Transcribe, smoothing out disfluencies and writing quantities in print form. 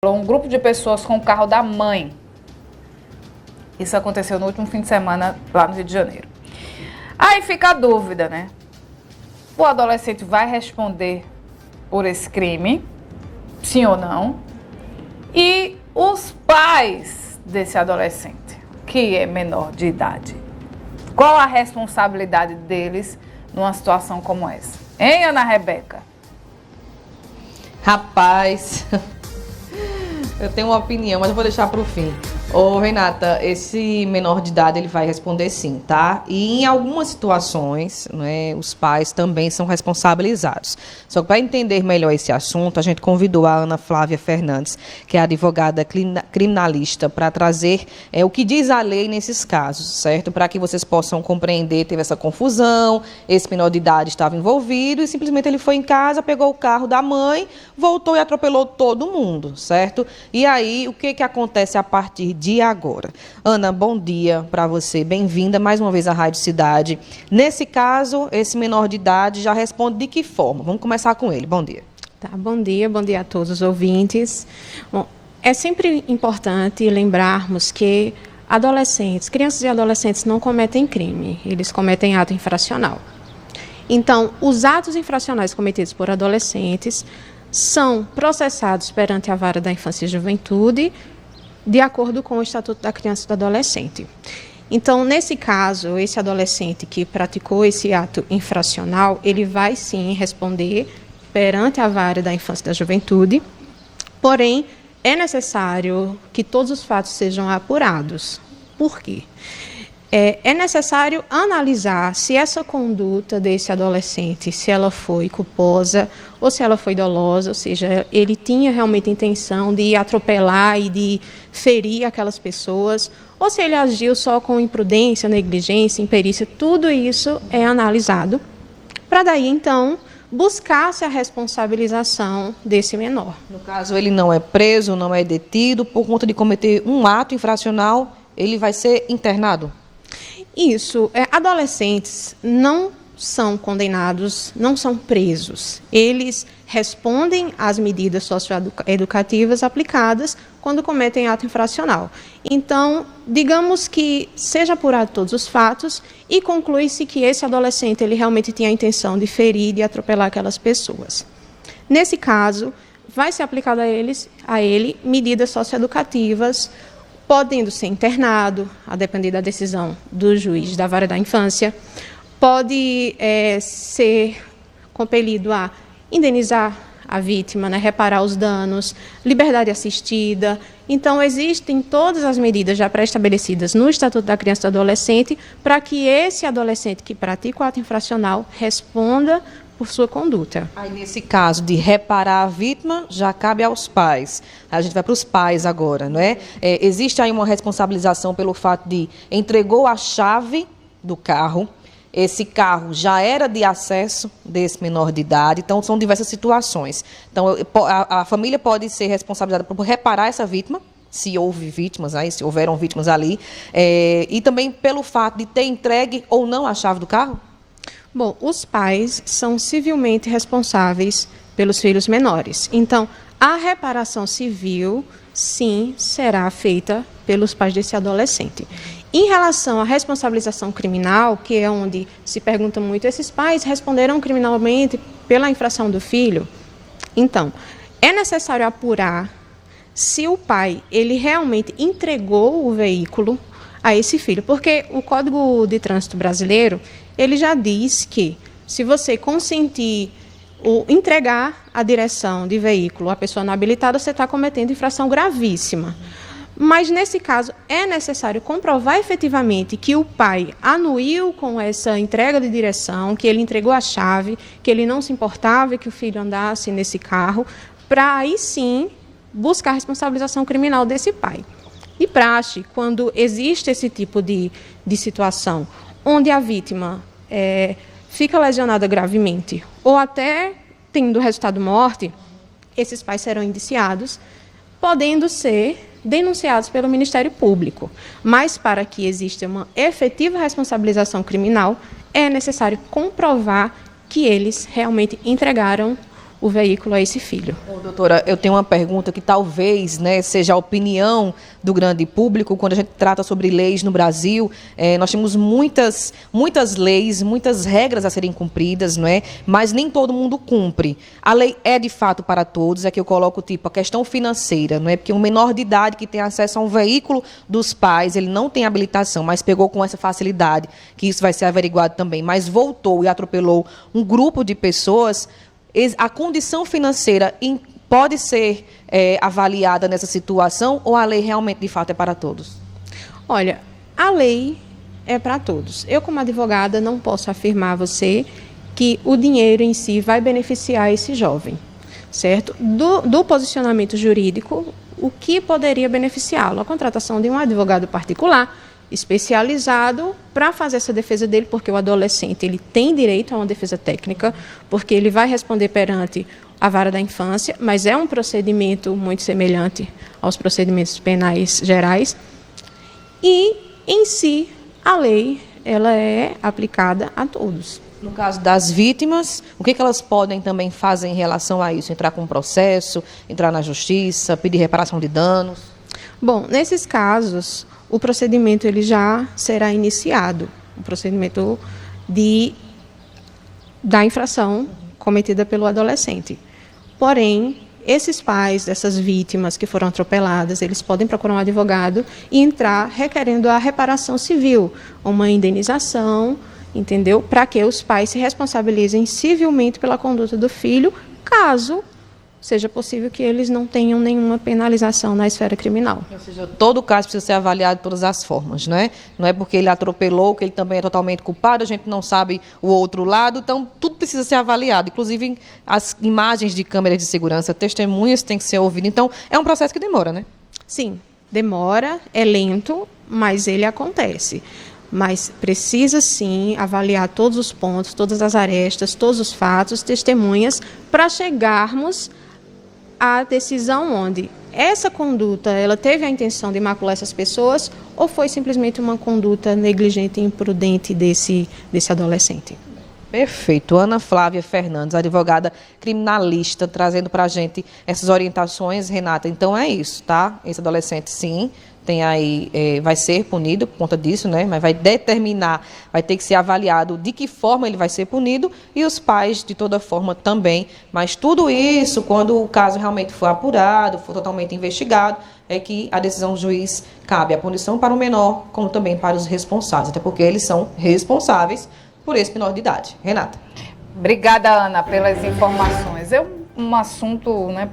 um grupo de pessoas com o carro da mãe. Isso aconteceu no último fim de semana lá no Rio de Janeiro. Aí fica a dúvida, né? O adolescente vai responder por esse crime, sim ou não? E os pais desse adolescente, que é menor de idade, qual a responsabilidade deles numa situação como essa? Hein, Ana Rebeca? Rapaz, eu tenho uma opinião, mas eu vou deixar para o fim. Ô, Renata, esse menor de idade ele vai responder sim, tá? E em algumas situações, né, os pais também são responsabilizados. Só que para entender melhor esse assunto, a gente convidou a Ana Flávia Fernandes, que é advogada criminalista, para trazer o que diz a lei nesses casos, certo? Para que vocês possam compreender, teve essa confusão, esse menor de idade estava envolvido e simplesmente ele foi em casa, pegou o carro da mãe, voltou e atropelou todo mundo, certo? E aí, o que acontece a partir de agora? Ana, bom dia para você, bem-vinda mais uma vez à Rádio Cidade. Nesse caso, esse menor de idade já responde de que forma? Vamos começar com ele, bom dia. Tá, bom dia a todos os ouvintes. Bom, é sempre importante lembrarmos que adolescentes, crianças e adolescentes não cometem crime, eles cometem ato infracional. Então, os atos infracionais cometidos por adolescentes são processados perante a Vara da Infância e Juventude, de acordo com o Estatuto da Criança e do Adolescente. Então, nesse caso, esse adolescente que praticou esse ato infracional, ele vai sim responder perante a Vara da Infância e da Juventude, porém, é necessário que todos os fatos sejam apurados. Por quê? É necessário analisar se essa conduta desse adolescente, se ela foi culposa ou se ela foi dolosa, ou seja, ele tinha realmente a intenção de atropelar e de ferir aquelas pessoas, ou se ele agiu só com imprudência, negligência, imperícia, tudo isso é analisado, para daí, então, buscar-se a responsabilização desse menor. No caso, ele não é preso, não é detido, por conta de cometer um ato infracional, ele vai ser internado? Isso. Adolescentes não são condenados, não são presos. Eles respondem às medidas socioeducativas aplicadas quando cometem ato infracional. Então, digamos que seja apurado todos os fatos e conclui-se que esse adolescente ele realmente tinha a intenção de ferir, de atropelar aquelas pessoas. Nesse caso, vai ser aplicado a ele medidas socioeducativas, podendo ser internado, a depender da decisão do juiz da Vara da Infância, pode ser compelido a indenizar a vítima, né, reparar os danos, liberdade assistida. Então, existem todas as medidas já pré-estabelecidas no Estatuto da Criança e do Adolescente para que esse adolescente que pratica o ato infracional responda por sua conduta. Aí, nesse caso de reparar a vítima, já cabe aos pais. A gente vai para os pais agora, não é? Existe aí uma responsabilização pelo fato de entregou a chave do carro, esse carro já era de acesso desse menor de idade, então são diversas situações. Então, a família pode ser responsabilizada por reparar essa vítima, se houve vítimas, aí, se houveram vítimas ali, e também pelo fato de ter entregue ou não a chave do carro? Bom, os pais são civilmente responsáveis pelos filhos menores. Então, a reparação civil, sim, será feita pelos pais desse adolescente. Em relação à responsabilização criminal, que é onde se pergunta muito, esses pais responderam criminalmente pela infração do filho? Então, é necessário apurar se o pai ele realmente entregou o veículo a esse filho, porque o Código de Trânsito Brasileiro ele já diz que se você consentir ou entregar a direção de veículo à pessoa não habilitada, você está cometendo infração gravíssima. Mas, nesse caso, é necessário comprovar efetivamente que o pai anuiu com essa entrega de direção, que ele entregou a chave, que ele não se importava que o filho andasse nesse carro, para aí sim buscar a responsabilização criminal desse pai. De praxe, quando existe esse tipo de situação, onde a vítima fica lesionada gravemente ou até tendo resultado morte, esses pais serão indiciados, podendo ser denunciados pelo Ministério Público. Mas para que exista uma efetiva responsabilização criminal, é necessário comprovar que eles realmente entregaram o veículo a esse filho. Ô, doutora, eu tenho uma pergunta que talvez, né, seja a opinião do grande público. Quando a gente trata sobre leis no Brasil, nós temos muitas leis, muitas regras a serem cumpridas, não é? Mas nem todo mundo cumpre. A lei é de fato para todos, é que eu coloco tipo a questão financeira, não é? Porque um menor de idade que tem acesso a um veículo dos pais, ele não tem habilitação, mas pegou com essa facilidade, que isso vai ser averiguado também, mas voltou e atropelou um grupo de pessoas. A condição financeira pode ser avaliada nessa situação ou a lei realmente, de fato, é para todos? Olha, a lei é para todos. Eu, como advogada, não posso afirmar a você que o dinheiro em si vai beneficiar esse jovem, certo? Do posicionamento jurídico, o que poderia beneficiá-lo? A contratação de um advogado particular, especializado para fazer essa defesa dele, porque o adolescente ele tem direito a uma defesa técnica, porque ele vai responder perante a vara da infância, mas é um procedimento muito semelhante aos procedimentos penais gerais. E, em si, a lei ela é aplicada a todos. No caso das vítimas, o que elas podem também fazer em relação a isso? Entrar com um processo, entrar na justiça, pedir reparação de danos? Bom, nesses casos, o procedimento ele já será iniciado, o procedimento da infração cometida pelo adolescente. Porém, esses pais dessas vítimas que foram atropeladas, eles podem procurar um advogado e entrar requerendo a reparação civil, uma indenização, entendeu? Para que os pais se responsabilizem civilmente pela conduta do filho, caso seja possível que eles não tenham nenhuma penalização na esfera criminal. Ou seja, todo caso precisa ser avaliado de todas as formas, não é? Não é porque ele atropelou que ele também é totalmente culpado, a gente não sabe o outro lado, então tudo precisa ser avaliado, inclusive as imagens de câmeras de segurança, testemunhas têm que ser ouvidas, então é um processo que demora, né? Sim, demora, é lento, mas ele acontece. Mas precisa, sim, avaliar todos os pontos, todas as arestas, todos os fatos, testemunhas, para chegarmos à decisão onde essa conduta ela teve a intenção de macular essas pessoas ou foi simplesmente uma conduta negligente e imprudente desse adolescente. Perfeito. Ana Flávia Fernandes, advogada criminalista, trazendo para a gente essas orientações, Renata. Então é isso, tá? Esse adolescente, sim, tem aí, vai ser punido por conta disso, né? Mas vai determinar, vai ter que ser avaliado de que forma ele vai ser punido e os pais de toda forma também. Mas tudo isso, quando o caso realmente for apurado, for totalmente investigado, é que a decisão do juiz cabe a punição para o menor, como também para os responsáveis, até porque eles são responsáveis por esse menor de idade. Renata. Obrigada, Ana, pelas informações. É um assunto, né,